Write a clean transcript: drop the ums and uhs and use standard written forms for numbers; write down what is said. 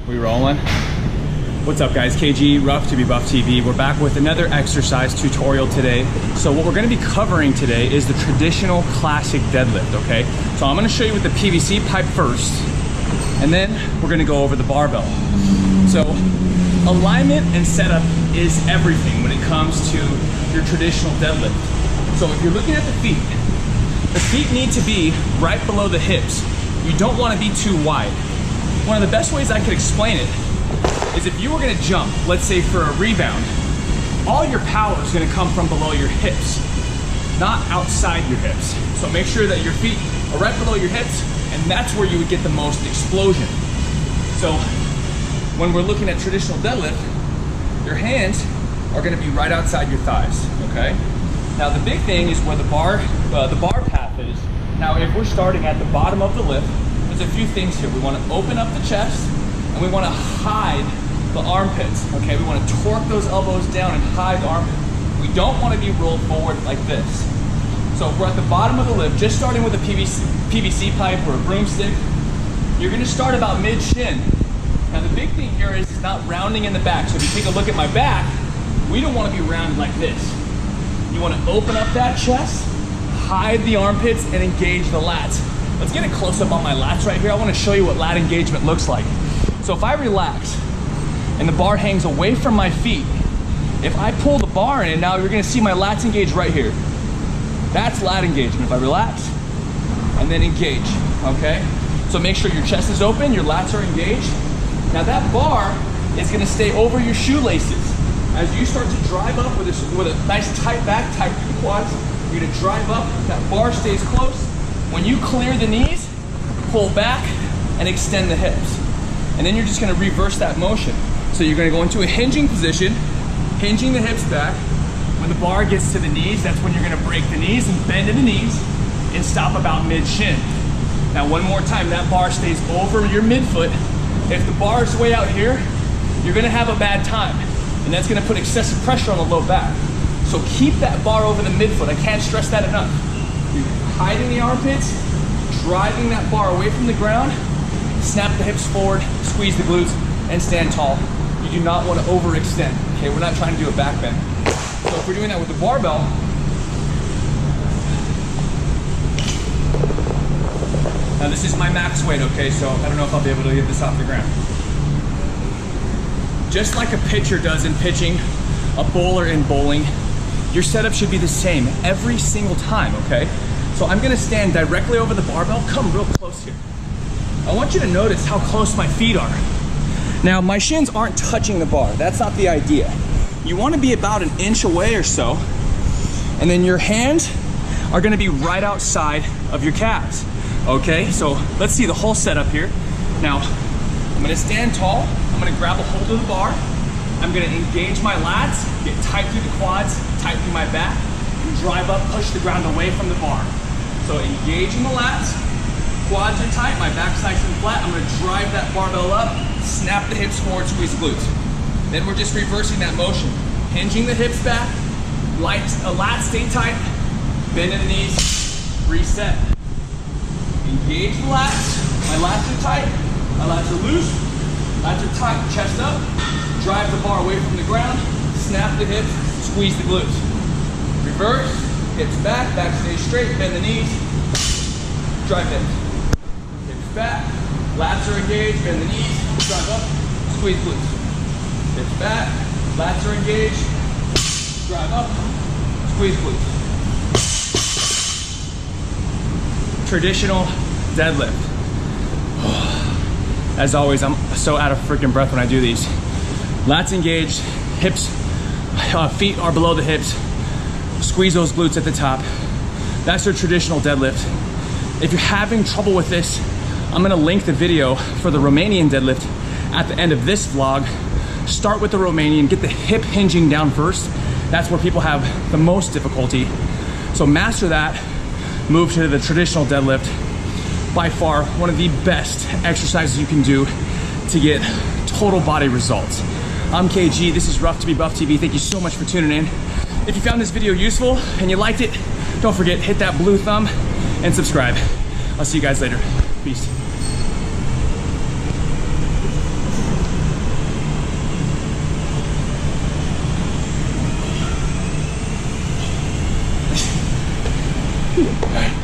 We rolling? What's up guys, KG, Rough to Be Buff TV. We're back with another exercise tutorial today. So what we're gonna be covering today is the traditional classic deadlift, okay? So I'm gonna show you with the PVC pipe first, and then we're gonna go over the barbell. So alignment and setup is everything when it comes to your traditional deadlift. So if you're looking at the feet need to be right below the hips. You don't wanna be too wide. One of the best ways I could explain it is if you were gonna jump, let's say for a rebound, all your power is gonna come from below your hips, not outside your hips. So make sure that your feet are right below your hips, and that's where you would get the most explosion. So when we're looking at traditional deadlift, your hands are gonna be right outside your thighs, okay? Now the big thing is where the bar path is. Now if we're starting at the bottom of the lift, there's a few things here. We wanna open up the chest, and we wanna hide the armpits, okay? We wanna torque those elbows down and hide the armpit. We don't wanna be rolled forward like this. So if we're at the bottom of the lift, just starting with a PVC pipe or a broomstick, you're gonna start about mid-shin. Now the big thing here is not rounding in the back. So if you take a look at my back, we don't wanna be rounded like this. You wanna open up that chest, hide the armpits, and engage the lats. Let's get a close up on my lats right here. I wanna show you what lat engagement looks like. So if I relax and the bar hangs away from my feet, if I pull the bar in, now you're gonna see my lats engage right here. That's lat engagement. If I relax and then engage, okay? So make sure your chest is open, your lats are engaged. Now that bar is gonna stay over your shoelaces. As you start to drive up with a nice tight back, tight through the quads, you're gonna drive up, that bar stays close. When you clear the knees, pull back and extend the hips. And then you're just gonna reverse that motion. So you're gonna go into a hinging position, hinging the hips back. When the bar gets to the knees, that's when you're gonna break the knees and bend in the knees and stop about mid-shin. Now one more time, that bar stays over your midfoot. If the bar is way out here, you're gonna have a bad time. And that's gonna put excessive pressure on the low back. So keep that bar over the midfoot. I can't stress that enough. You're hiding the armpits, driving that bar away from the ground, snap the hips forward, squeeze the glutes, and stand tall. You do not want to overextend, okay? We're not trying to do a back bend. So if we're doing that with the barbell, now this is my max weight, okay? So I don't know if I'll be able to get this off the ground. Just like a pitcher does in pitching, a bowler in bowling, your setup should be the same every single time, okay? So I'm gonna stand directly over the barbell, come real close here. I want you to notice how close my feet are. Now, my shins aren't touching the bar. That's not the idea. You wanna be about an inch away or so, and then your hands are gonna be right outside of your calves, okay? So let's see the whole setup here. Now, I'm gonna stand tall. I'm gonna grab a hold of the bar. I'm gonna engage my lats, get tight through the quads, tight through my back, and drive up, push the ground away from the bar. So engaging the lats, quads are tight, my back's nice and flat. I'm gonna drive that barbell up, snap the hips forward, squeeze the glutes. Then we're just reversing that motion. Hinging the hips back, lats stay tight, bend in the knees, reset. Engage the lats, my lats are tight, my lats are loose, lats are tight, chest up, drive the bar away from the ground, snap the hips, squeeze the glutes. Reverse, hips back, back stays straight, bend the knees, drive hips. Hips back, lats are engaged, bend the knees, drive up, squeeze glutes. Hips back, lats are engaged, drive up, squeeze glutes. Traditional deadlift. As always, I'm so out of freaking breath when I do these. Lats engaged, hips, feet are below the hips. Squeeze those glutes at the top. That's your traditional deadlift. If you're having trouble with this, I'm gonna link the video for the Romanian deadlift at the end of this vlog. Start with the Romanian, get the hip hinging down first. That's where people have the most difficulty. So master that, move to the traditional deadlift. By far, one of the best exercises you can do to get total body results. I'm KG, this is Rough to Be Buff TV. Thank you so much for tuning in. If you found this video useful and you liked it, don't forget, hit that blue thumb and subscribe. I'll see you guys later. Peace. Okay.